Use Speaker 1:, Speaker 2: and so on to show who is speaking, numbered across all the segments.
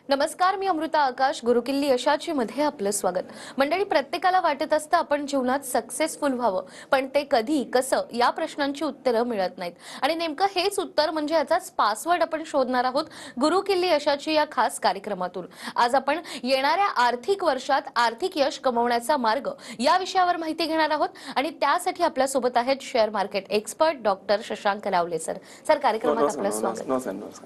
Speaker 1: नमस्कार, मी अमृता आकाश. गुरुकिल्ली यशाची मध्ये आपलं स्वागत. मंडळी, प्रत्येकाला वाटत असतं आपण जीवनात सक्सेसफुल व्हावं, पण ते कधी कसं या प्रश्नांची उत्तरं मिळत नाहीत. आणि नेमकं हेच उत्तर म्हणजे याचाच पासवर्ड आपण शोधणार आहोत गुरुकिल्ली यशाची या खास कार्यक्रमातून. आज आपण येणाऱ्या आर्थिक वर्षात आर्थिक यश कमवण्याचा मार्ग या विषयावर माहिती घेणार आहोत आणि त्यासाठी आपल्या सोबत आहेत share market expert doctor Shashank रावले सर. सर, कार्यक्रमात आपलं स्वागत.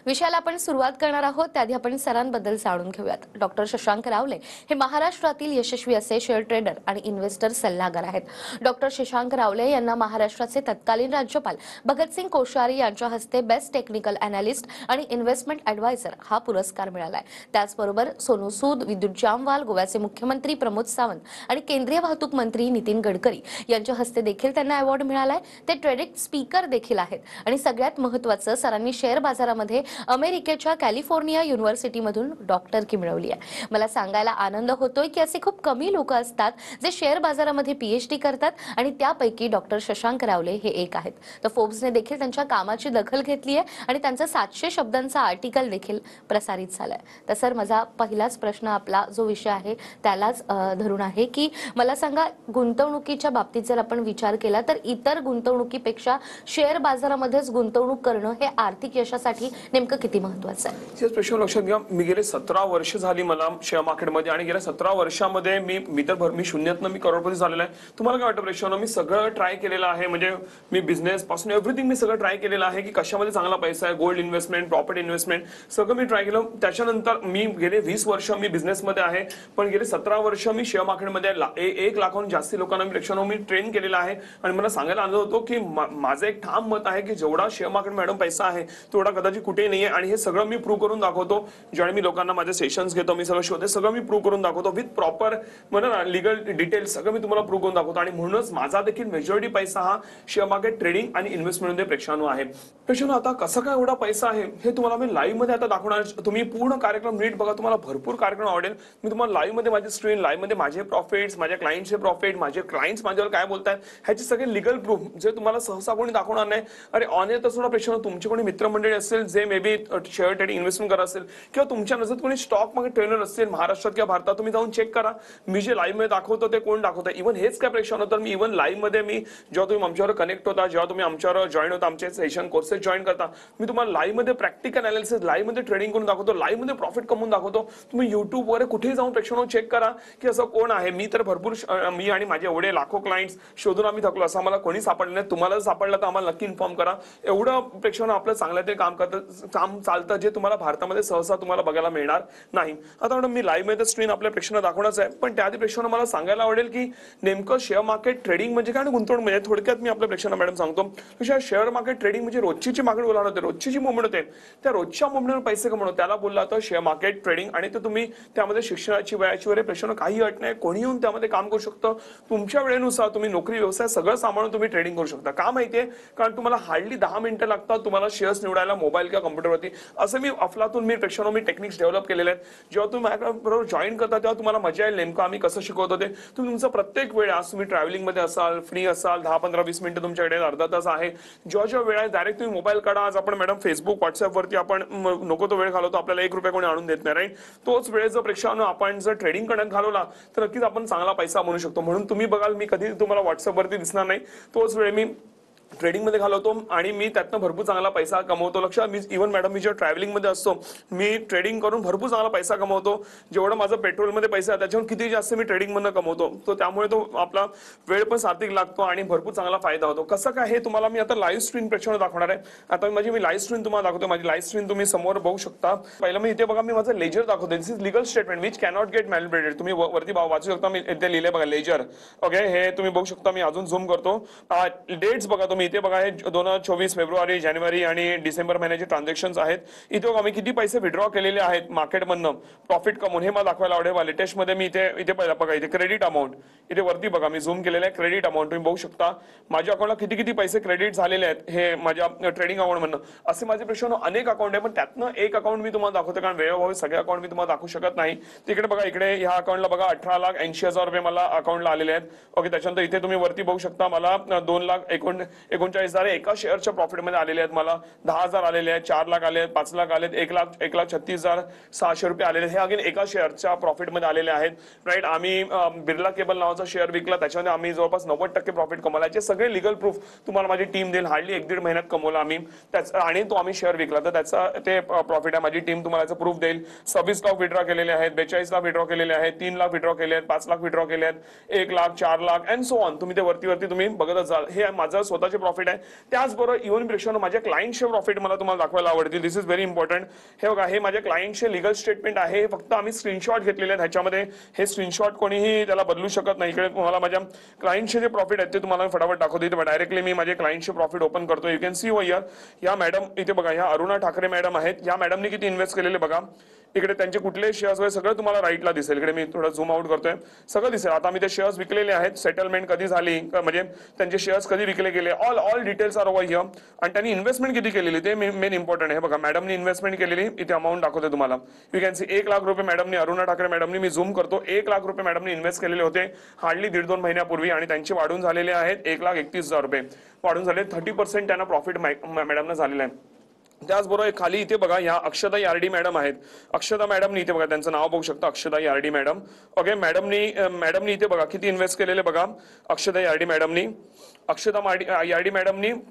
Speaker 1: विषयाला आपण सुरुवात करणार आहोत त्याआधी आपण सरांबद्दल जाणून घेऊयात. डॉक्टर शशांक रावले हे महाराष्ट्रातील यशस्वी असे शेअर ट्रेडर आणि इन्व्हेस्टर सल्लागार आहेत. डॉक्टर शशांक रावले यांना महाराष्ट्राचे तत्कालीन राज्यपाल भगतसिंग कोश्यारी यांच्या हस्ते बेस्ट टेक्निकल अॅनालिस्ट आणि इन्व्हेस्टमेंट ॲडवायझर हा पुरस्कार मिळालाय. त्याचबरोबर सोनू सूद, विद्युत जामवाल, गोव्याचे मुख्यमंत्री प्रमोद सावंत आणि केंद्रीय वाहतूक मंत्री नितीन गडकरी यांच्या हस्ते देखील त्यांना अवॉर्ड मिळालाय. ते ट्रेडिंग स्पीकर देखील आहेत आणि सगळ्यात महत्त्वाचं, सरांनी शेअर बाजारामध्ये अमेरिकेच्या कॅलिफोर्निया युनिव्हर्सिटीमधून डॉक्टरकी मिळवली आहे. मला सांगायला आनंद होतोय की असे खूप कमी लोक असतात जे शेअर बाजारामध्ये पीएचडी करतात आणि त्यापैकी डॉक्टर शशांक रावले हे एक आहेत. तर फोर्ब्सने देखील त्यांच्या कामाची दखल घेतली आहे आणि त्यांचा 700 शब्दांचा आर्टिकल देखील प्रसारित झालाय. तर सर, माझा पहिलाच प्रश्न आपला जो विषय आहे त्यालाच धरून आहे की मला सांगा, गुंतवणुकीच्या बाबतीत जर आपण विचार केला तर इतर गुंतवणुकीपेक्षा शेअर बाजारामध्येच गुंतवणूक करणं हे आर्थिक यशासाठी नेमकं किती महत्त्वाचं आहे?
Speaker 2: प्रश्न लक्षात घ्या. मी गेले 17 वर्ष झाली मला शेअर मार्केटमध्ये आणि गेल्या 17 वर्षामध्ये मी शून्यातनं मी करोडपती झालेला आहे. तुम्हाला काय वाटतं प्रेक्षकांनो? मी सगळं ट्राय केलेलं आहे. म्हणजे मी बिझनेस पासून एव्हरीथिंग मी सगळं ट्राय केलेलं आहे की कशामध्ये चांगला पैसा आहे. गोल्ड इन्व्हेस्टमेंट, प्रॉपर्टी इन्व्हेस्टमेंट सगळं मी ट्राय केलं. त्याच्यानंतर मी गेले 20 वर्ष मी बिझनेसमध्ये आहे, पण गेले 17 वर्ष मी शेअर मार्केटमध्ये 1 लाखाहून जास्ती लोकांना प्रेक्षकांनो मी ट्रेन केलेला आहे. आणि मला सांगायला आनंद होतो की माझं एक ठाम मत आहे की जेवढा शेअर मार्केट मॅडम पैसा आहे तेवढा कदाचित कुठेही नाहीये. आणि हे सगळं मी प्रूव्ह करून दाखवतो. ज्यावेळी मी लोकांना माझे सेशन्स घेतो, मी सगळं शोधते, सगळं मी प्रूव्ह करून दाखवतो विथ प्रॉपर म्हणा ना लिगल डिटेल्स सगळं मी तुम्हाला प्रूव्ह करून दाखवतो. आणि म्हणूनच माझा देखील मेजॉरिटी पैसा हा शेअर मार्केट ट्रेडिंग आणि इन्व्हेस्टमेंटमध्ये प्रेक्षकांनो आहे. प्रेक्षकांनो, आता कसं काय एवढा पैसा आहे हे तुम्हाला मी लाईव्ह मध्ये आता दाखवणार. तुम्ही पूर्ण कार्यक्रम नीट बघा, तुम्हाला भरपूर कार्यक्रम आवडेल. मी तुम्हाला लाईव्ह मध्ये माझी स्क्रीन, लाईव्ह मध्ये माझे प्रॉफिट्स, माझ्या क्लायंटचे प्रॉफिट, माझे क्लायंट्स माझ्यावर काय बोलतात ह्याचे सगळे लिगल प्रूफ जे तुम्हाला सहसा कोणी दाखवणार नाही. अरे ऑन येत असतो प्रेक्षकांनो, तुमचे कोणी मित्रमंडळी असेल जे may be share trading investment करत असेल किंवा तुमच्या नजरेत कोणी स्टॉक मार्केट ट्रेनर असतील महाराष्ट्रात किंवा भारतात, तुम्ही जाऊन चेक करा मी जे लाईव्ह मध्ये दाखवतो ते कोण दाखवतं. इव्हन हेच काय प्रेक्षकांनो, तर मी इव्हन लाईव्ह मध्ये जेव्हा तुम्ही आमच्यावर कनेक्ट होता, जेव्हा तुम्ही आमच्यावर जॉईन होता, आमचे सेशन कोर्सेस जॉईन करता, मी तुम्हाला लाईव्ह मध्ये प्रॅक्टिकल अनालिसिस, लाईव्ह मध्ये ट्रेडिंग करून दाखवतो, लाईव्ह मध्ये प्रॉफिट कमवून दाखवतो. तुम्ही युट्यूब वर कुठेही जाऊन प्रेक्षकांनो चेक करा की असं कोण आहे. मी तर भरपूर मी आणि माझे एवढे लाखो क्लायंट्स शोधून आम्ही थकलो. असं आम्हाला कोणी सापडलं नाही. तुम्हाला सापडलं तर आम्हाला नक्की इन्फॉर्म करा. एवढं प्रेक्षकांनो आपलं चांगलं ते काम चालतं जे तुम्हाला भारतामध्ये सहसा तुम्हाला बघायला मिळणार नाही. आता मॅडम मी लाईव्ह मध्ये स्क्रीन आपल्या प्रेक्षकांना दाखवणारच आहे, पण त्याआधी प्रेक्षकांना मला सांगायला आवडेल की नेमकं शेअर मार्केट ट्रेडिंग म्हणजे काय आणि गुंतवणूक म्हणजे थोडक्यात मी आपल्या प्रेक्षकांना मॅडम सांगतो. शेअर मार्केट ट्रेडिंग म्हणजे रोजची मार्केट बोलणार होते, रोजची जी मुवमेंट होते त्या रोजच्या मुवमेंटवर पैसे कमवणं त्याला बोलला जातं शेअर मार्केट ट्रेडिंग. आणि ते तुम्ही त्यामध्ये शिक्षणाची, वयाची वगैरे प्रेक्षकांना काही अट नाही. कोणी येऊन त्यामध्ये काम करू शकतं. तुमच्या वेळेनुसार तुम्ही नोकरी, व्यवसाय सगळं सांभाळून तुम्ही ट्रेडिंग करू शकता. का माहितीये? कारण तुम्हाला हार्डली 10 मिनिटं लागतात तुम्हाला शेअर्स निवडायला मोबाईल किंवा कम्प्युटरवरती. असं मी अफलातून मी प्रेक्षकांनो मी टेक्निक्स डेव्हलप केलेले आहेत. जेव्हा तुम्ही माझ्याबरोबर जॉईन करता तेव्हा तुम्हाला मजा येईल नेमकं आम्ही कसं शिकवतो ते. तुम्ही तुमचा प्रत्येक वेळ, आज तुम्ही ट्रॅव्हलिंग मध्ये असाल, फ्री असाल, 10-15-20 मिनिटं तुमच्याकडे, अर्धा तास आहे, जेव्हा वेळ डायरेक्ट तुम्ही मोबाईल काढा. आज आपण मॅडम फेसबुक, व्हॉट्सअपवरती आपण नको तो वेळ घालवतो, आपल्याला 1 रुपया कोणी आणून देत नाही, राईट? तोच वेळ जर प्रेक्षकांनो आपण जर ट्रेडिंग करण्यात घालवला तर नक्कीच आपण चांगला पैसा बनवू शकतो. म्हणून तुम्ही बघाल मी कधी तुम्हाला व्हॉट्सअपवरती दिसणार नाही. तोच वेळ मी ट्रेडिंग मध्ये घालवतो आणि मी त्यातनं भरपूर चांगला पैसा कमवतो. लक्षात, मी इव्हन मॅडम मी जेव्हा ट्रॅव्हलिंग मध्ये असतो मी ट्रेडिंग करून भरपूर चांगला पैसा कमवतो. जेवढं माझं पेट्रोलमध्ये पैसा आहे त्याच्यावर किती जास्त मी ट्रेडिंग मधनं कमवतो. तो त्यामुळे तो आपला वेळ पण सात्विक लागतो आणि भरपूर चांगला फायदा होतो. कसं काय हे तुम्हाला मी आता लाईव्ह स्क्रीन प्रेक्षकांना दाखवणार आहे. आता मी लाईव्ह स्क्रीन तुम्हाला दाखवतो. माझी लाईव्ह स्क्रीन तुम्ही समोर बघू शकता. पहिलं मी इथे बघा, मी माझं लेजर दाखवतो. This is legal statement which cannot get manipulated. तुम्ही वरती वाचू शकता, मी इथे लिहिले बघा लेजर. ओके, हे तुम्ही बघू शकता. मी अजून झूम करतो. डेट्स बघा तुम्ही इथे बघा, हे 2024 फेब्रुवारी, जानेवारी आणि डिसेंबर महिन्याचे ट्रान्झॅक्शन्स आहेत. इथे आम्ही किती पैसे विड्रॉ केलेले आहेत मार्केटमधनं प्रॉफिट कमवून हे मला दाखवायला आवडेल. लेटेस्ट मध्ये मी इथे पहिला बघा, इथे क्रेडिट अमाऊंट इथे वरती बघा, मी झूम केलेलं आहे. क्रेडिट अमाऊंट तुम्ही बघू शकता. माझ्या अकाउंटला किती पैसे क्रेडिट झालेले आहेत हे माझ्या ट्रेडिंग अकाउंट मधनं. असे माझे प्रेक्षकांनो अनेक अकाउंट आहे, पण त्यातनं एक अकाउंट मी तुम्हाला दाखवतो कारण वेळोवेळी सगळे अकाउंट मी तुम्हाला दाखवू शकत नाही. तिकडे बघा, इकडे ह्या अकाउंटला बघा 18,80,000 रुपये मला अकाउंटला आलेले आहेत. ओके, त्याच्यानंतर इथे तुम्ही वरती बघू शकता मला 2,89,000 39,000 एका शेअरच्या प्रॉफिटमध्ये आलेले आहेत. मला 10,000 आलेले आहेत, 4 लाख आले आहेत, 5 लाख आले आहेत, 1,36,600 रुपये आलेले आहेत. हे अगेन एका शेअरच्या प्रॉफिटमध्ये आलेले आहेत. राईट, आम्ही बिर्ला केबल नावाचा शेअर विकला, त्याच्यामध्ये आम्ही जवळपास 90% प्रॉफिट कमवला. याचे सगळे लिगल प्रूफ तुम्हाला माझी टीम देईल. हार्डली 1-1.5 महिन्यात कमवला आम्ही आणि तो आम्ही शेअर विकला, तर त्याचा ते प्रॉफिट आहे. माझी टीम तुम्हाला याचं प्रूफ देईल. 26 लाख विड्रॉ केलेले आहेत, 42 लाख विड्रॉ केलेले आहेत, 3 लाख विड्रॉ केले आहेत, 5 लाख विड्रॉ केले आहेत, 1 lakh, 4 lakh and so on. तुम्ही ते वरती तुम्ही बघतच जाल. हे माझं स्वतःचे प्रॉफिट आहे. त्याचबरोबर इव्हन प्रेक्षकांनो माझ्या क्लायंटचे प्रॉफिट मला तुम्हाला दाखवायला आवडतील. दिस इज व्हेरी इम्पॉर्टंट. हे बघा, हे माझ्या क्लायंटचे लिगल स्टेटमेंट आहे. फक्त आम्ही स्क्रीनशॉट घेतलेले आहेत. ह्याच्यामध्ये हे स्क्रीनशॉट कोणीही त्याला बदलू शकत नाही. इकडे तुम्हाला माझ्या क्लायंटचे जे प्रॉफिट आहेत ते तुम्हाला फटाफट दाखवतो. इथे डायरेक्टली मी माझे क्लायंटचे प्रॉफिट ओपन करतो. You can see here. या मॅडम इथे बघा, ह्या अरुणा ठाकरे मॅडम आहेत. या मॅडमनी किती इन्व्हेस्ट केलेले बघा. इकडे त्यांचे कुठले शेअर्स वगैरे सगळं तुम्हाला राईटला दिसेल. इकडे मी थोडं झूम आउट करतोय, सगळं दिसेल. आता मी ते शेअर्स विकलेले आहेत, सेटलमेंट कधी झाली, म्हणजे त्यांचे शेअर्स कधी विकले गेले, all details are over here. आणि त्यांनी इन्व्हेस्टमेंट किती केलेली ते मेन इम्पॉर्टंट आहे. बघा, मॅडमनी इन्व्हेस्टमेंट केलेली इथे अमाऊंट दाखवते तुम्हाला. यू कॅन सी 1 लाख रुपये मॅडमनी, अरुणा ठाकरे मॅडमनी, मी झूम करतो, 1 लाख रुपये मॅडमनी इन्व्हेस्ट केलेले होते हार्डली 1.5-2 महिन्यापूर्वी. आणि त्यांचे वाढून झालेले आहेत 1,31,000 रुपये वाढून झाले. 30% त्यांना प्रॉफिट मॅडमना झालेला आहे. त्याचबरोबर खाली इथे बघा, या अक्षता यार्डी मॅडम आहेत. अक्षता मॅडमनी इथे बघा, त्यांचं नाव बघू शकता, अक्षता यार्डी मॅडम. ओके, मॅडमनी इथे बघा किती इन्व्हेस्ट केलेले बघा. अक्षता यार्डी मॅडमनी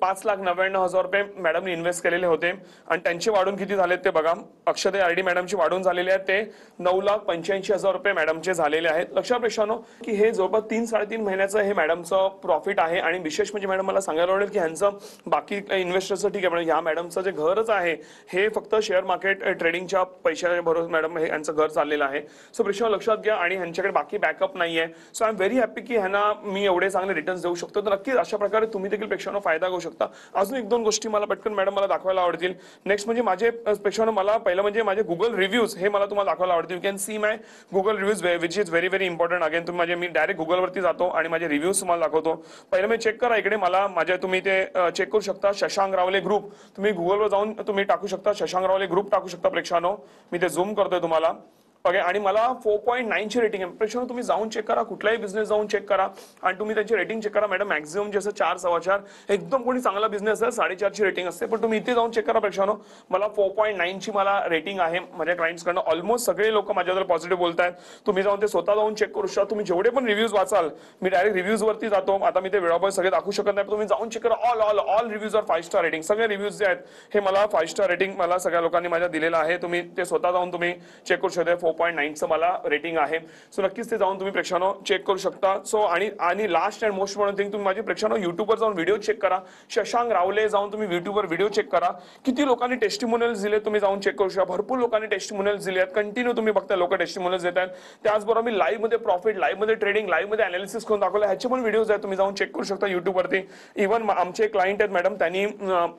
Speaker 2: 5,99,000 रुपये मॅडमनी इन्व्हेस्ट केलेले होते. आणि त्यांचे वाढून किती झालेत ते बघा. अक्षता यार्डी मॅडमचे वाढून झालेले आहेत ते 9,85,000 रुपये मॅडमचे झालेले आहेत. लक्षात प्रेक्षकांनो की हे जवळपास 3-3.5 महिन्याचं हे मॅडमचं प्रॉफिट आहे. आणि विशेष म्हणजे मॅडम मला सांगायला आवडेल की ह्यांचं बाकी इन्व्हेस्टरचं ठीक आहे, पण ह्या मॅडमचं जे घरच आहे हे फक्त शेअर मार्केट ट्रेडिंगच्या पैशाच्या भरोस मॅडम हे यांचं घर चाललेलं आहे. सो प्रेक्षकांनो लक्षात घ्या. आणि ह्यांच्याकडे बाकी बॅकअप नाहीये. So I am very happy की ह्यांना मी एवढे चांगले रिटर्न्स देऊ शकतो. तर नक्की अशा प्रकारे तुम्ही देखील प्रेक्षकांनो फायदा घेऊ शकता. अजून 1-2 गोष्टी मला पटकन मॅडम मला दाखवायला आवडतील. नेक्स्ट म्हणजे माझे प्रेक्षकांनो, मला पहिलं म्हणजे माझे गुगल रिव्ह्यूज हे मला तुम्हाला दाखवायला आवडतील. You can see my Google reviews which is very important. Again तुम्ही मी डायरेक्ट गुगलवरती जातो आणि माझे रिव्ह्यूज तुम्हाला दाखवतो. पहिलं मी चेक करा इकडे, मला माझ्या तुम्ही ते चेक करू शकता. शशांक रावले ग्रुप, तुम्ही गुगलवर जाऊन तुम्ही टाकू शकता, शशांक रावले ग्रुप टाकू शकता प्रेक्षकांनो. मी ते झूम करतोय तुम्हाला. ओके, आणि मला 4.9 ची रेटिंग आहे. प्रेक्षकांनो तुम्ही जाऊन चेक करा, कुठलाही बिझनेस जाऊन चेक करा आणि तुम्ही त्यांची रेटिंग चेक करा. मॅडम मॅक्झिमम जसं 4-4.25, एकदम कोणी चांगला बिझनेस आहे 4.5 ची रेटिंग असते. पण तुम्ही इथे जाऊन चेक करा प्रेक्षकांनो, मला 4.9 ची मला रेटिंग आहे माझ्या क्लायंट्सकडनं. ऑलमोस्ट सगळे लोक माझ्याबद्दल पॉझिटिव्ह बोलतायत. तुम्ही जाऊन ते स्वतः जाऊन चेक करू शकता. तुम्ही जेवढे पण रिव्ह्यूज वाचाल, मी डायरेक्ट रिव्ह्यूज वरती जातो. आता मी ते वेळापळ सगळे दाखवू शकत नाही, पण तुम्ही जाऊन चेक करा. All reviews are 5 star rating. सगळे रिव्ह्यूज जे आहेत हे मला 5 स्टार रेटिंग मला सगळ्या लोकांनी माझ्या दिलेलं आहे. तुम्ही ते स्वतः जाऊन तुम्ही चेक करू शकता. 4.9 चं मला रेटिंग आहे. सो नक्कीच ते जाऊन तुम्ही प्रेक्षकांनो चेक करू शकता. सो आणि last and most important thing, तुम्ही माझे प्रेक्षकांनो युट्यूबवर जाऊन व्हिडिओ चेक करा. शशांक रावले जाऊन तुम्ही युट्यूबवर व्हिडिओ चेक करा. किती लोकांनी टेस्टिमोनियल्स दिले तुम्ही जाऊन चेक करू शकता. भरपूर लोकांनी टेस्टिमोनियल्स दिले आहेत. कंटिन्यू तुम्ही बघता लोक टेस्टिमोनियल्स देत आहेत. त्याचबरोबर मी लाईव्ह मध्ये प्रॉफिट, लाईव्ह मध्ये ट्रेडिंग, लाईव्ह मध्ये अनालिसिस करून दाखवलं. ह्याचे पण व्हिडिओज आहेत, तुम्ही जाऊन चेक करू शकता युट्यूबवरती. इव्हन आमचे क्लायंट आहेत मॅडम, त्यांनी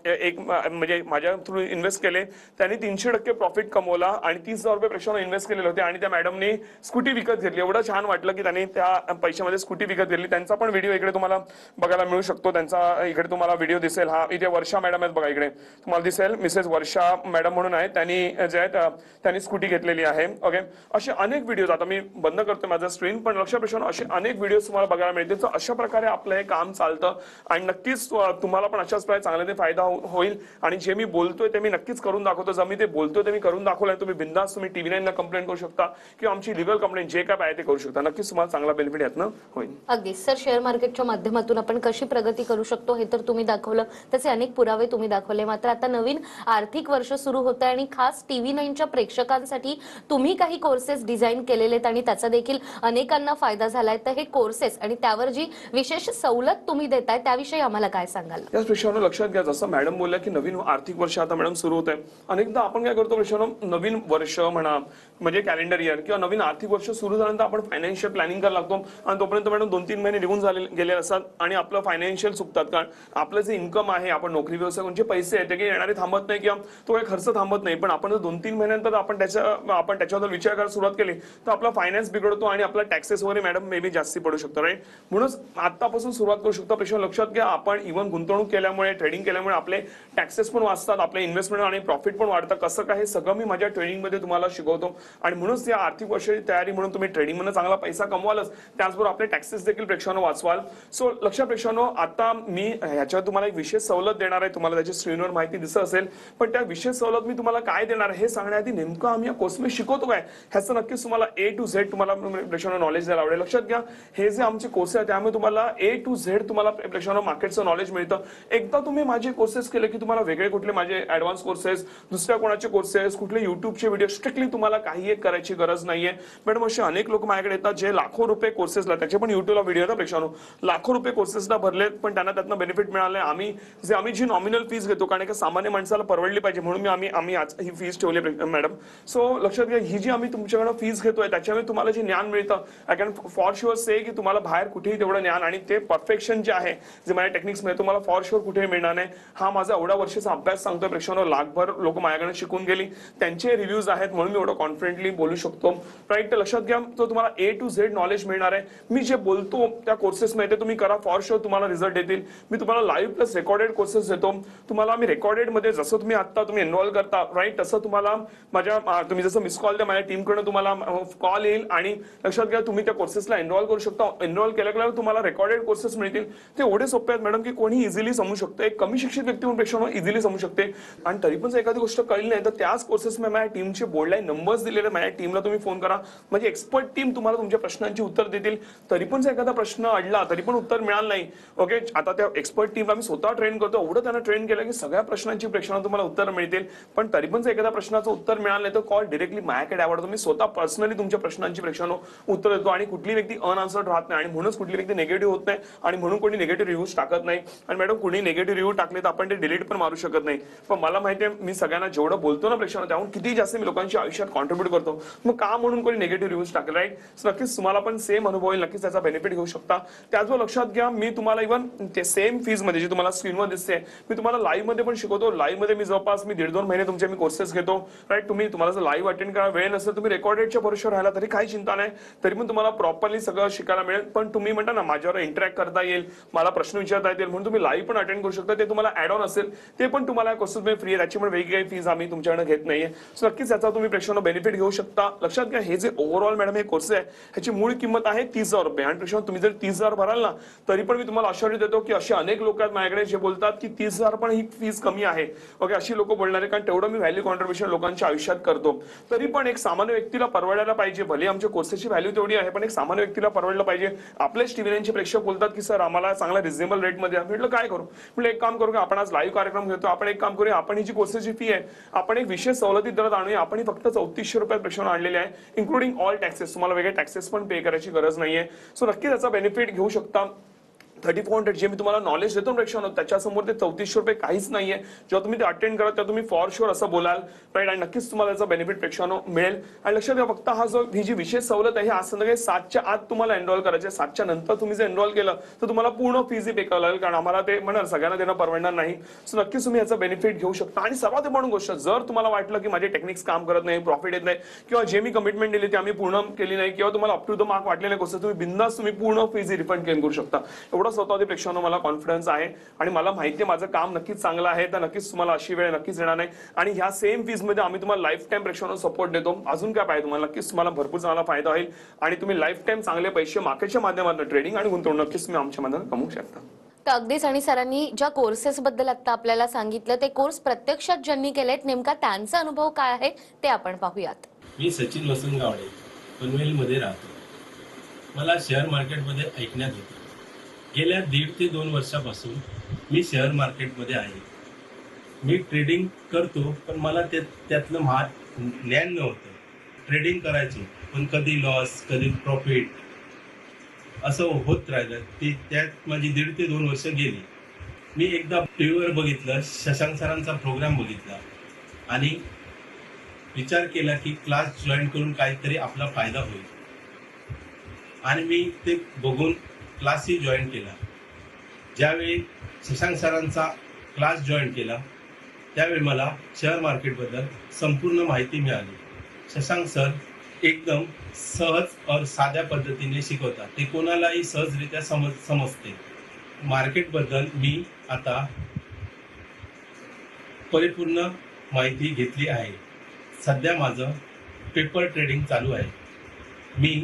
Speaker 2: एक म्हणजे माझ्या थ्रू इन्व्हेस्ट केले. त्यांनी 300% प्रॉफिट कमवला आणि 30,000 रुपये प्रेक्षकांनो इन्व्हेस्ट केलेले होते. आणि त्या मॅडमनी स्कूटी विकत घेतली. एवढं छान वाटलं की त्यांनी त्या पैशामध्ये स्कूटी विकत घेतली. त्यांचा पण व्हिडिओ इकडे तुम्हाला बघायला मिळू शकतो. त्यांचा इकडे तुम्हाला व्हिडिओ दिसेल. हा इथे वर्षा मॅडम आहेत बघा, इकडे तुम्हाला दिसेल मिसेस वर्षा मॅडम म्हणून आहे. त्यांनी जे आहेत त्यांनी स्कूटी घेतलेली आहे. ओके, असे अनेक व्हिडिओज, आता मी बंद करतो माझं स्क्रीन, पण लक्ष प्रेक्षकांनो असे अनेक व्हिडिओज तुम्हाला बघायला मिळतील. तर अशा प्रकारे आपलं हे काम चालतं आणि नक्कीच तुम्हाला पण अशाच प्रकारे चांगले फायदा होईल. आणि जे मी बोलतोय ते मी नक्कीच करून दाखवतो. जर मी ते बोलतोय ते मी करून दाखवलंय, तुम्ही बिंदास तुम्ही TV9 ला कंप्लेंट करू शकता किंवा आमची लिगल कंप्लेंट जे काय आहे ते करू शकता. नक्कीच तुम्हाला चांगला बेनिफिट यातनं होईल.
Speaker 1: अगदी सर, शेअर मार्केटच्या माध्यमातून आपण कशी प्रगती करू शकतो हे तर तुम्ही दाखवलं, त्याचे अनेक पुरावे तुम्ही दाखवले. मात्र आता नवीन आर्थिक वर्ष सुरू होतं आणि खास TV9च्या प्रेक्षकांसाठी तुम्ही काही कोर्सेस डिझाईन केलेले आहेत आणि त्याचा देखील अनेकांना फायदा झालाय. तर हे कोर्सेस आणि त्यावर जी विशेष सवलत तुम्ही देताय त्याविषयी आम्हाला काय सांगाल?
Speaker 2: याच प्रेक्षकांनो लक्षात घ्या, जसं मॅडम बोलल्या की नवीन आर्थिक वर्ष आता मॅडम सुरू होत आहे. अनेकदा आपण काय करतो प्रेक्षकांनो, नवीन वर्ष म्हणा म्हणजे कॅलेंडर इयर किंवा नवीन आर्थिक वर्ष सुरू झाल्यानंतर आपण फायनान्शियल प्लॅनिंग करायला लागतो आणि तोपर्यंत मॅडम 2-3 महिने निघून गेले असतात आणि आपलं फायनान्शियल चुकतात. कारण आपलं जे इन्कम आहे, आपण नोकरी व्यवसाय म्हणजे पैसे आहेत ते काही येणारे थांबत नाही किंवा तो काही खर्च थांबत नाही. पण आपण जर 2-3 महिन्यानंतर आपण त्याच्याबद्दल विचार करायला सुरुवात केली तर आपला फायनान्स बिघडतो आणि आपला टॅक्सेस वगैरे मॅडम मे बी जास्ती पडू शकतो. राईट, म्हणूनच आतापासून सुरुवात करू शकतो. प्रेक्षकांनो लक्षात घ्या, आपण इव्हन गुंतवणूक केल्यामुळे, ट्रेडिंग केल्यामुळे आपले टॅक्सेस पण वाचतात, आपले इन्व्हेस्टमेंट आणि प्रॉफिट पण वाढतं. कसं काय हे सगळं मी माझ्या ट्रेनिंगमध्ये तुम्हाला शिकवतो. आणि आणि म्हणूनच या आर्थिक वर्षाची तयारी म्हणून तुम्ही ट्रेडिंग म्हणून चांगला पैसा कमवालच, त्याचबरोबर आपले टॅक्सेस देखील प्रेक्षांनो वाचवाल. सो लक्षात प्रेक्षांनो, आता मी ह्याच्यावर तुम्हाला एक विशेष सवलत देणार आहे. तुम्हाला त्याची स्क्रीनवर माहिती दिसत असेल, पण त्या विशेष सवलत मी तुम्हाला काय देणार आहे हे सांगण्याआधी नेमकं आम्ही या कोर्समध्ये शिकवतो काय ह्याचं नक्कीच तुम्हाला A to Z तुम्हाला प्रेक्षांनो नॉलेज द्यायला आवडेल. लक्षात घ्या, हे जे आमचे कोर्स आहे त्यामुळे तुम्हाला A to Z तुम्हाला प्रेक्षांनो मार्केटचं नॉलेज मिळतं. एकदा तुम्ही माझे कोर्सेस केले की तुम्हाला वेगळे कुठले माझे ऍडव्हान्स कोर्सेस, दुसऱ्या कोणाचे कोर्सेस, कुठले युट्यूबचे व्हिडिओ स्ट्रिक्टली तुम्हाला काही एक करायची गरज नाहीये. मॅडम असे अनेक लोक माझ्याकडे येतात जे लाखो रुपये कोर्सेसला, त्याचे पण युट्यूबला व्हिडिओ येतात प्रेक्षांनो, लाखो रुपये कोर्सेसला भरलेत पण त्यांना त्यातनं बेनिफिट मिळाले. आम्ही जी नॉमिनल फीस घेतो, कारण एका सामान्य माणसाला परवडली पाहिजे म्हणून आम्ही आज ही फीस ठेवली मॅडम. सो लक्षात घ्या, ही जी आम्ही तुमच्याकडे फीस घेतोय त्याच्यामुळे तुम्हाला जे ज्ञान मिळतं, आय कॅन फॉर शुअर से की तुम्हाला बाहेर कुठेही तेवढं ज्ञान आणि ते परफेक्शन जे आहे जे माझ्या टेक्निक्स मध्ये तुम्हाला फॉर शुअर कुठेही मिळणार नाही. हा माझा एवढा वर्षाचा अभ्यास सांगतोय प्रेक्षांनो, लाखभर लोक माझ्याकडे शिकून गेली, त्यांचे रिव्ह्यूज आहेत म्हणून मी एवढं कॉन्फिडेंटली बोलू शकतो. राईट, तर लक्षात घ्या, तो तुम्हाला A to Z नॉलेज मिळणार आहे. मी जे बोलतो त्या कोर्सेस मध्ये तुम्ही करा, फॉर शुअर तुम्हाला रिझल्ट देतील. मी तुम्हाला लाईव्ह प्लस रेकॉर्डेड कोर्सेस देतो. तुम्हाला मी रेकॉर्डेड मध्ये जसं तुम्ही आता तुम्ही एनरोल करता राईट, तसं तुम्हाला तुम्ही जसं मिस कॉल द्या, माझ्या टीमकडून तुम्हाला कॉल येईल आणि लक्षात घ्या तुम्ही त्या कोर्सेसला एनरोल करू शकता. एनरोल केल्यावर तुम्हाला रेकॉर्डेड कोर्सेस मिळतील. ते एवढे सोपे आहेत मॅडम की कोणी इझिली समजू शकतो, एक कमी शिक्षित व्यक्ती पेक्षा इझिली समजू शकते. आणि तरी पण जर एखादी गोष्ट कळली नाही तर त्याच कोर्सेस मध्ये माझ्या टीमचे बोर्डलाईन नंबर्स दिलेले, माझ्या टीमला तुम्ही फोन करा, म्हणजे एक्सपर्ट टीम तुम्हाला तुमच्या प्रश्नांची उत्तर देतील. तरी पण जर एखादा प्रश्न अडला तरी पण उत्तर मिळालं नाही, ओके, आता त्या एक्सपर्ट टीमला मी स्वतः ट्रेन करतो, एवढं त्यांना ट्रेन केलं की सगळ्या प्रश्नांची प्रेक्षणात तुम्हाला उत्तर मिळतील. पण तरी पण जर एखाद्या प्रश्नाचं उत्तर मिळालं नाही तर कॉल डिरेक्टली माझ्याकडे आवडतो. मी स्वतः पर्सनली तुमच्या प्रश्नांची प्रेक्षण उत्तर देतो आणि कुठली व्यक्ती अनआन्सर्ड राहत नाही आणि म्हणूनच कुठली व्यक्ती निगेटिव्ह होत नाही आणि म्हणून कोणी निगेटिव्ह रिव्ह्यूज टाकत नाही. आणि मॅडम कोणी निगेटिव्ह रिव्ह्यू टाकले तर आपण ते डिलीट पण मारू शकत नाही. पण मला माहिती आहे मी सगळ्यांना जेवढं बोलतो ना प्रेक्षण, त्याहून किती जास्त मी लोकांच्या आयुष्यात कॉन्ट्रीब्यूट करतो, मग का म्हणून कोणी निगेटिव्ह रिव्ह्यूज टाकेल, राईट. नक्कीच तुम्हाला पण सेम अनुभव येईल, नक्कीच त्याचा बेनिफिट घेऊ शकता. त्याचबरोबर लक्षात घ्या, मी तुम्हाला इव्हन ते सेम फीज मध्ये जी तुम्हाला स्क्रीनवर दिसते मी तुम्हाला लाईव्ह मध्ये पण शिकवतो. लाईव्ह मध्ये मी जवळपास 1.5-2 महिने तुमचे मी कोर्सेस घेतो, राईट. तुम्हाला जर लाईव्ह अटेंड करायला वेळ नसेल, तुम्ही रेकॉर्डेडच्या भरोश्यावर राहिला तरी काही चिंता नाही, तरी पण तुम्हाला प्रॉपरली सगळं शिकायला मिळेल. पण तुम्ही म्हणता ना माझ्यावर इंटरॅक्ट करता येईल, मला प्रश्न विचारता येतील, म्हणून तुम्ही लाईव्ह पण अटेंड करू शकता. ते तुम्हाला ऍड ऑन असेल ते पण तुम्हाला कोर्सेसमध्ये फ्री आहे, त्याची पण वेगळी फीज आम्ही तुमच्याकडे घेत नाहीये. सो नक्कीच याचा तुम्ही प्रेक्षकांना बेनिफिट घेऊ शकता. लक्षात घ्या, हे जे ओव्हरऑल मॅडम हे कोर्स आहे ह्याची मूळ किंमत आहे 30,000 रुपये आणि प्रेक्षकांना तुम्ही जर 30,000 भराल ना तरी पण मी तुम्हाला अश्योरिटी देतो की असे अनेक लोक आहेत माझ्याकडे जे बोलतात की 30,000 पण ही फीज कमी आहे, ओके, अशी लोक बोलणार आहे, कारण तेवढं मी व्हॅल्यू कॉन्ट्रीब्युशन लोकांच्या आयुष्यात करतो. तरी पण एक सामान्य व्यक्तीला परवडायला पाहिजे, भले आमच्या कोर्सेसची व्हॅल्यू तेवढी आहे पण एक सामान्य व्यक्तीला परवडलं पाहिजे. आपलेच टीव्हीचे प्रेक्षक बोलतात की सर आम्हाला चांगला रिझनेबल रेटमध्ये, म्हटलं काय करू, म्हटलं एक काम करू की आपण आज लाईव्ह कार्यक्रम घेतो, आपण एक काम करूया, आपण ही जी कोर्सेसची फी आहे आपण एक विशेष सवलती दरात आणूया. आपण ही फक्त 3400 रुपये प्रेक्षण आणलेले आहे, इन्क्लुडिंग ऑल टॅक्सेस. तुम्हाला वेगळे टॅक्सेस पण पे करायची गरज नाहीये. सो नक्की त्याचा बेनिफिट घेऊ शकता. 3400 जे मी तुम्हाला नॉलेज देतो प्रेक्षण त्याच्यासमोर ते 3400 रुपये काहीच नाहीये. जेव्हा तुम्ही ते अटेंड करा तेव्हा तुम्ही फॉर शुअर असं बोलाल, राईट, आणि नक्कीच तुम्हाला त्याचा बेनिफिट प्रेक्षांनो मिळेल. आणि लक्षात घ्या फक्त ही जी विशेष सवलत आहे आज संध्याकाळी 7च्या आत तुम्हाला एनरोल करायचे. 7च्या नंतर तुम्ही जर एनरोल केलं तर तुम्हाला पूर्ण फीज पे करावं लागेल, कारण आम्हाला ते म्हणणार सगळ्यांना देणं परवडणार नाही. सो नक्कीच तुम्ही याचा बेनिफिट घेऊ शकता. आणि सर्वात इम्पॉर्टंट गोष्ट, जर तुम्हाला वाटलं की माझे टेक्निक्स काम करत नाही, प्रॉफिट येत नाही, किंवा जे मी कमिटमेंट दिली ती आम्ही पूर्ण केली नाही, किंवा तुम्हाला अप टू द मार्क वाटलेले गोष्ट तुम्ही बिंदास तुम्ही पूर्ण फीज रिफंड क्लेम करू शकता. एवढा स्वतःच्या प्रेक्षांनो मला कॉन्फिडन्स आहे आणि मला माहिती आहे माझं काम नक्कीच चांगलं आहे. तर नक्कीच तुम्हाला अशी वेळ नक्कीच येणार नाही. आणि ह्या सेम फीज मध्ये आम्ही तुम्हाला लाईफ टाइम प्रेक्षकांना सपोर्ट देतो. अजून काय पाहिजे तुम्हाला, नक्कीच तुम्हाला भरपूर चांगला फायदा होईल आणि तुम्ही लाईफ टाइम चांगले पैसे मार्केटच्या माध्यमातून ट्रेडिंग आणि गुंतवणूक नक्कीच तुम्ही आमच्या माध्यमातून कमवू शकता.
Speaker 1: तर अगदीच, आणि सरांनी ज्या कोर्सेस बद्दल आता आपल्याला सांगितलं ते कोर्स प्रत्यक्षात ज्यांनी केलेत नेमका त्यांचा अनुभव काय आहे ते आपण पाहूयात.
Speaker 3: मी सचिन वसंतगावडे पनवेलमध्ये राहतो. मला शेअर मार्केटमध्ये ऐकण्यात येतं. गेल्या 1.5 ते 2 वर्षापासून मी शेअर मार्केटमध्ये आहे. मी ट्रेडिंग करतो पण मला त्यातलं ज्ञान नव्हतं. ट्रेडिंग करायचो पण कधी लॉस कधी प्रॉफिट असं होत राहिलं. त्यात माझी 1.5 ते 2 वर्ष गेली. मी एकदा टीव्हीवर बघितलं, शशांक सरांचा प्रोग्राम बघितला आणि विचार केला की क्लास जॉईन करून काहीतरी आपला फायदा होईल. आणि मी ते बघून क्लासही जॉईन केला. ज्यावेळी शशांक सरांचा क्लास जॉईन केला त्यावेळी मला शेअर मार्केटबद्दल संपूर्ण माहिती मिळाली. शशांक सर एकदम सहज और साध्या पद्धतीने शिकवतात. ते कोणालाही सहजरित्या समजते. मार्केटबद्दल मी आता परिपूर्ण माहिती घेतली आहे. सध्या माझं पेपर ट्रेडिंग चालू आहे. मी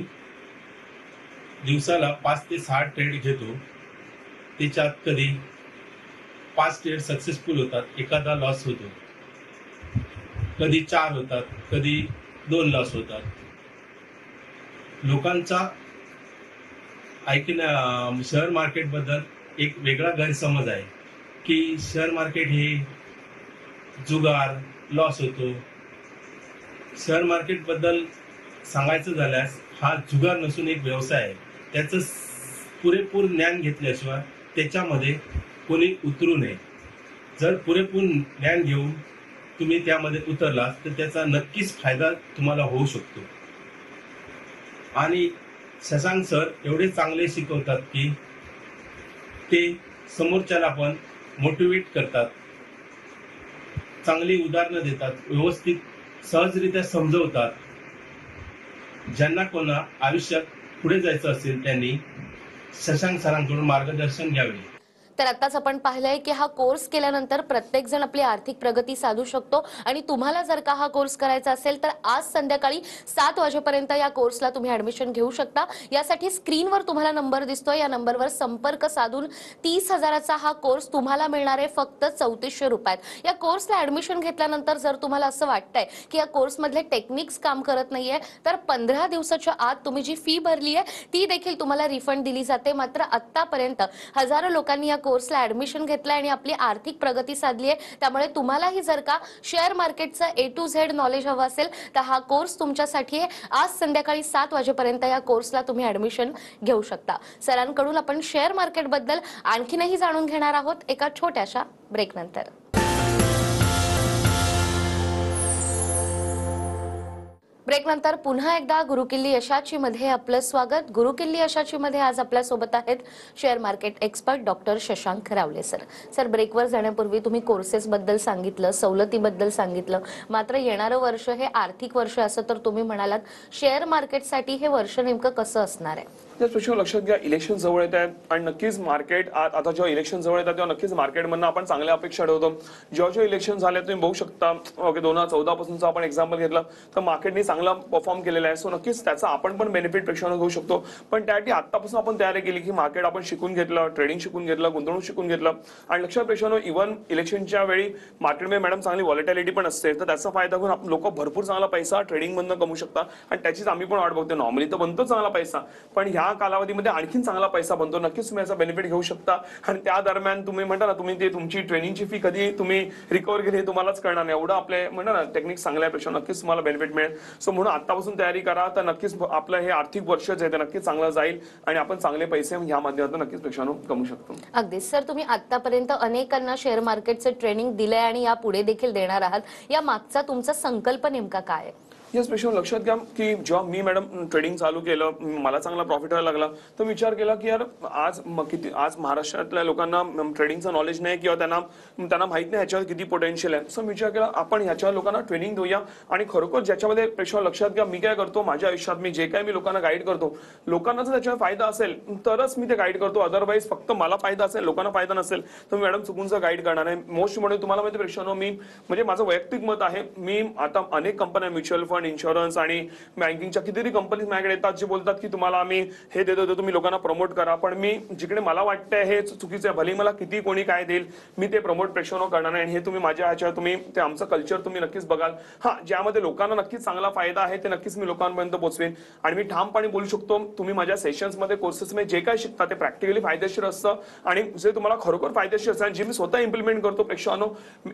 Speaker 3: दिवसाला 5 ते 6 ट्रेड घेतो. त्याच्यात कधी 5 ट्रेड सक्सेसफुल होतात, एखादा लॉस होतो, कधी 4 होतात, कधी 2 लॉस होतात. लोकांचा शेअर मार्केट बद्दल एक वेगळा गैरसमज आहे की शेअर मार्केट हे जुगार, लॉस होतो. शेअर मार्केट बद्दल सांगायचं झाल्यास हा जुगार नसून एक व्यवसाय आहे. त्याचं पुरेपूर ज्ञान घेतल्याशिवाय त्याच्यामध्ये कोणी उतरू नये. जर पुरेपूर ज्ञान घेऊन तुम्ही त्यामध्ये उतरलात तर त्याचा नक्कीच फायदा तुम्हाला होऊ शकतो. आणि शशांक सर एवढे चांगले शिकवतात की ते समोरच्याला पण मोटिवेट करतात, चांगली उदाहरणं देतात, व्यवस्थित सहजरित्या समजवतात. ज्यांना कोणा आयुष्यात पुढे जायचं असेल त्यांनी शशांक सरांकडून मार्गदर्शन घ्यावे.
Speaker 1: तर आताच आपण पाहिलंय की हा कोर्स केल्यानंतर प्रत्येक जण आपली आर्थिक प्रगती साधू शकतो. आणि तुम्हाला जर का हा कोर्स करायचा असेल तर आज संध्याकाळी 7 वाजेपर्यंत या कोर्सला तुम्ही ऍडमिशन घेऊ शकता. यासाठी स्क्रीनवर तुम्हाला नंबर दिसतोय, या नंबरवर संपर्क साधून 30,000चा हा कोर्स तुम्हाला मिळणार आहे फक्त 3400 रुपयात. या कोर्सला ऍडमिशन घेतल्यानंतर जर तुम्हाला असं वाटतंय की या कोर्समधले टेक्निक्स काम करत नाहीये तर 15 दिवसाच्या आत तुम्ही जी फी भरली आहे ती देखील तुम्हाला रिफंड दिली जाते. मात्र आतापर्यंत हजारो लोकांनी या कोर्सला ऍडमिशन घेतलंय आणि आपली आर्थिक प्रगती साधली आहे. त्यामुळे तुम्हालाही जर का शेअर मार्केटचं A to Z नॉलेज हवं असेल तर हा कोर्स तुमच्यासाठी आहे. आज संध्याकाळी 7 वाजेपर्यंत या कोर्सला तुम्ही ऍडमिशन घेऊ शकता. सरांकडून आपण शेअर मार्केट बद्दल आणखीनही जाणून घेणार आहोत एका छोट्याशा ब्रेक नंतर. ब्रेक नंतर पुन्हा एकदा गुरुकिल्ली यशाची मध्ये आपलं स्वागत. गुरुकिल्ली यशाची मध्ये आज आपल्या सोबत आहेत share market expert doctor Shashank रावले सर. सर, ब्रेकवर जाण्यापूर्वी तुम्ही कोर्सेस बद्दल सांगितलं, सवलतीबद्दल सांगितलं. मात्र येणारं वर्ष हे आर्थिक वर्ष असं तर तुम्ही म्हणालात. शेअर मार्केटसाठी हे वर्ष नेमकं कसं असणार आहे?
Speaker 2: त्याच लक्षात घ्या, इलेक्शन जवळ येत आहेत आणि नक्कीच मार्केट आता जेव्हा इलेक्शन जवळ येतात तेव्हा नक्कीच मार्केटमधनं आपण चांगल्या अपेक्षा ठेवतो. जेव्हा इलेक्शन झाले तुम्ही बघू शकता, ओके 2014 पासूनचा आपण एक्झाम्पल घेतला तर मार्केटने चांगला परफॉर्म केलेला आहे. सो नक्कीच त्याचा आपण पण बेनिफिट प्रेक्षकांना घेऊ शकतो. पण त्यासाठी आतापासून आपण तयारी केली की मार्केट आपण शिकून घेतलं, ट्रेडिंग शिकून घेतलं, गुंतवणूक शिकून घेतलं. आणि लक्षात प्रेक्षकांनो, इव्हन इलेक्शनच्या वेळी मार्केटमध्ये मॅडम चांगली व्हॉलेटिलिटी पण असते, तर त्याचा फायदा घेऊन लोक भरपूर चांगला पैसा ट्रेडिंग मधनं कमवू शकतात. आणि त्याचीच आम्ही पण वाट बघतो. नॉर्मली तर बनतो चांगला पैसा, पण ह्या कालावधीमध्ये आणखीन चांगला पैसा बनतो. नक्कीच तुम्ही याचा बेनिफिट घेऊ शकता. आणि त्या दरम्यान तुम्ही म्हणता ना, तुम्ही ते तुमची ट्रेनिंगची फी कधी तुम्ही रिकव्हर केली हे तुम्हालाच कळणार नाही. एवढं आपले म्हणता ना टेक्निक चांगल्या पेक्षा नक्कीच तुम्हाला बेनिफिट मिळेल. सो म्हणून आतापासून तयारी करा, तर नक्कीच आपलं हे आर्थिक वर्ष जे आहे ते नक्कीच चांगलं जाईल आणि आपण चांगले पैसे ह्या माध्यमातून नक्कीच पेक्षांनो कमवू शकतो.
Speaker 1: अगदीच सर, तुम्ही आतापर्यंत अनेकांना शेअर मार्केटचं ट्रेनिंग दिलंय आणि या पुढे देखील देणार आहात. या मागचा तुमचा संकल्प नेमका काय आहे?
Speaker 2: या स्पेशल लक्षात घ्या की जेव्हा मी मॅडम ट्रेडिंग चालू केलं, मला चांगला प्रॉफिट व्हायला लागला, तर विचार केला की यार आज महाराष्ट्रातल्या लोकांना ट्रेडिंगचं नॉलेज नाही किंवा त्यांना माहित नाही ह्याच्यावर किती पोटेन्शियल आहे. सो विचार केला आपण ह्याच्या लोकांना ट्रेनिंग देऊया. आणि खरोखर ज्याच्यामध्ये प्रेक्षक लक्षात घ्या, मी काय करतो माझ्या आयुष्यात, मी जे काय मी लोकांना गाईड करतो, लोकांना जर त्याच्यावर फायदा असेल तरच मी ते गाईड करतो. अदरवाईज फक्त मला फायदा असेल, लोकांना फायदा नसेल तर मी मॅडम चुकूनचं गाईड करणार आहे. मोस्ट म्हणजे तुम्हाला माहिती प्रेक्षकांनो, मी म्हणजे माझं वैयक्तिक मत आहे, मी आता अनेक कंपन्या, म्युच्युअल फंड, इन्शुरन्स आणि बँकिंगच्या कितीतरी कंपनीज माझ्याकडे येतात जे बोलतात की तुम्हाला आम्ही हे देतो, तुम्ही लोकांना प्रमोट करा. पण मी जिकडे मला वाटतंय हे चुकीचं आहे, भले मला किती कोणी काय देईल, मी ते प्रमोट प्रेक्षकांनो करणार नाही. आणि हे तुम्ही माझ्या ह्याच्यावर तुम्ही ते आमचं कल्चर तुम्ही नक्कीच बघाल. हा, ज्यामध्ये लोकांना नक्कीच चांगला फायदा आहे ते नक्कीच मी लोकांपर्यंत पोहोचवेन. आणि मी ठामपणे बोलू शकतो, तुम्ही माझ्या सेशन्समध्ये, कोर्सेसमध्ये जे काय शिकता ते प्रॅक्टिकली फायदेशीर असतं आणि जे तुम्हाला खरोखर फायदेशीर असतं जे मी स्वतः इम्प्लिमेंट करतो. प्रेक्षकांनो,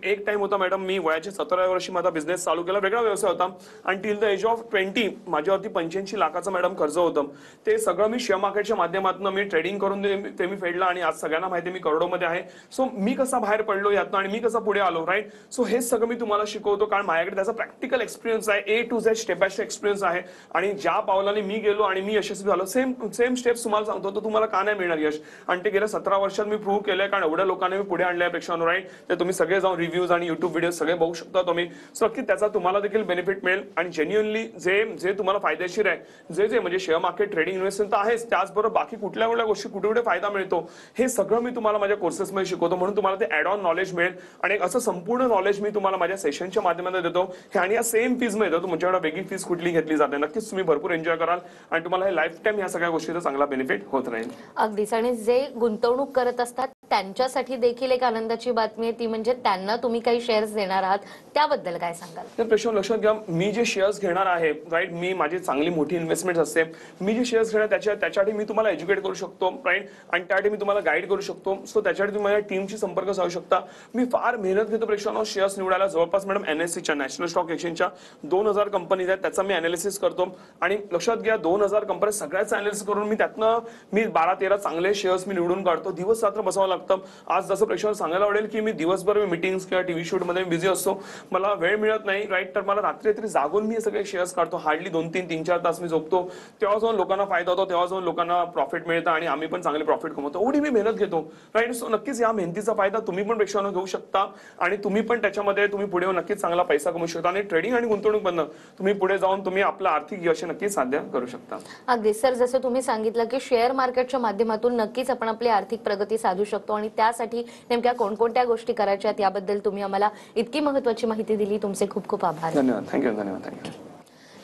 Speaker 2: एक टाइम होता मॅडम, मी वयाच्या 17व्या वर्षी माझा बिझनेस चालू केला, वेगळा व्यवसाय होता. आणि टिल द एज ऑफ 20 माझ्यावरती 85 लाखाचं मॅडम कर्ज होतं. ते सगळं मी शेअर मार्केटच्या माध्यमातून मी ट्रेडिंग करून ते मी फेडलं आणि आज सगळ्यांना माहिती मी करोडोमध्ये आहे. सो मी कसा बाहेर पडलो यातनं आणि मी कसं पुढे आलो, राईट. सो हेच सगळं मी तुम्हाला शिकवतो, कारण माझ्याकडे त्याचा प्रॅक्टिकल एक्सपिरियन्स आहे, A to Z step by step experience आहे. आणि ज्या पावलाने मी गेलो आणि मी यशस्वी झालो, सेम स्टेप्स तुम्हाला सांगतो, तर तुम्हाला का नाही मिळणार यश? आणि ते गेल्या 17 वर्षात मी प्रूव्ह केलंय, कारण एवढ्या लोकांना मी पुढे आणलंय प्रेक्षकांनो, राईट. तर तुम्ही सगळे जाऊन रिव्ह्यूज आणि युट्यूब व्हिडिओ सगळे बघू शकता तुम्ही. सो नक्की त्याचा तुम्हाला देखील बेनिफिट मिळेल. आणि आणि जेन्युअनली जे जे तुम्हाला फायदेशीर आहे, जे म्हणजे शेअर मार्केट ट्रेडिंग इन्व्हेस्टमेंट तर आहेच, त्याचबरोबर बाकी कुठल्या कुठल्या गोष्टी कुठे कुठे फायदा मिळतो हे सगळं मी तुम्हाला माझ्या कोर्सेसमध्ये शिकवतो. म्हणून तुम्हाला ते ऍड ऑन नॉलेज मिळेल आणि एक असं संपूर्ण नॉलेज मी तुम्हाला माझ्या सेशनच्या माध्यमातून देतो. हे आणि या सेम फीज मध्ये देतो, तुमच्याकडे वेगळी फीज कुठली घेतली जाते. नक्कीच तुम्ही भरपूर एन्जॉय कराल आणि तुम्हाला हे लाईफ टाईम या सगळ्या गोष्टीचा चांगला बेनिफिट होत राहील.
Speaker 1: अगदीच. आणि जे गुंतवणूक करत असतात त्यांच्यासाठी देखील एक आनंदाची बातमी आहे, ती म्हणजे त्यांना तुम्ही काही शेअर्स देणार आहात, त्याबद्दल काय सांगाल?
Speaker 2: तर प्रश्न लक्षात घ्या, मी जे शेअर्स घेणार आहे राईट, मी माझी चांगली मोठी इन्व्हेस्टमेंट असते, मी जे शेअर्स घेणार त्याच्यासाठी मी तुम्हाला एज्युकेट करू शकतो राईट, आणि त्यासाठी मी तुम्हाला गाईड करू शकतो. सो त्याच्यासाठी तुम्ही माझ्या टीमशी संपर्क साधू शकता. मी फार मेहनत घेतो प्रेक्षकांनो शेअर्स निवडायला. जवळपास मॅडम NSEच्या नॅशनल स्टॉक एक्सचेंजच्या 2000 कंपनीज आहेत, त्याचा मी अनालिसिस करतो. आणि लक्षात घ्या 2000 कंपनी सगळ्याचं अनालिसिस करून मी त्यातनं 12-13 चांगले शेअर्स मी निवडून काढतो. दिवस रात्र बसावं लागतं. आज जसं प्रेक्षकांना सांगायला आवडेल की मी दिवसभर मीटिंग्स किंवा टीव्ही शूट मध्ये बिझी असतो, मला वेळ मिळत नाही राईट, तर मला रात्री जागून मी हे सगळे शेअर्स काढतो. हार्डली 2-3-4 तास मी झोपतो. तेव्हा जाऊन लोकांना फायदा होतो, तेव्हा जाऊन लोकांना प्रॉफिट मिळतं आणि आम्ही पण चांगले प्रॉफिट कमवतो. एवढी मी मेहनत घेतो राईट. सो नक्कीच या मेहनतीचा फायदा तुम्ही पण प्रेक्षकांना घेऊ शकता आणि तुम्ही पण त्याच्यामध्ये तुम्ही पुढे नक्कीच चांगला पैसा कमवू शकता आणि ट्रेडिंग आणि गुंतवणूक बंद तुम्ही पुढे जाऊन तुम्ही आपलं आर्थिक यश नक्कीच साध्य करू शकता.
Speaker 1: अगदी सर, जसं तुम्ही सांगितलं की शेअर मार्केटच्या माध्यमातून नक्कीच आपण आपली आर्थिक प्रगती साधू शकतो आणि त्यासाठी नेमक्या कोणकोणत्या गोष्टी करायच्या याबद्दल तुम्ही आम्हाला इतकी महत्त्वाची माहिती दिली. तुमचे खूप खूप आभार.
Speaker 2: धन्यवाद. धन्यवाद.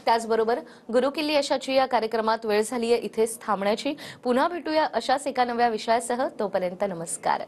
Speaker 1: त्याचबरोबर गुरुकिल्ली यशाची या कार्यक्रमात वेळ झालीये इथेच थांबण्याची. पुन्हा भेटूया अशाच एका नव्या विषयासह. तोपर्यंत नमस्कार.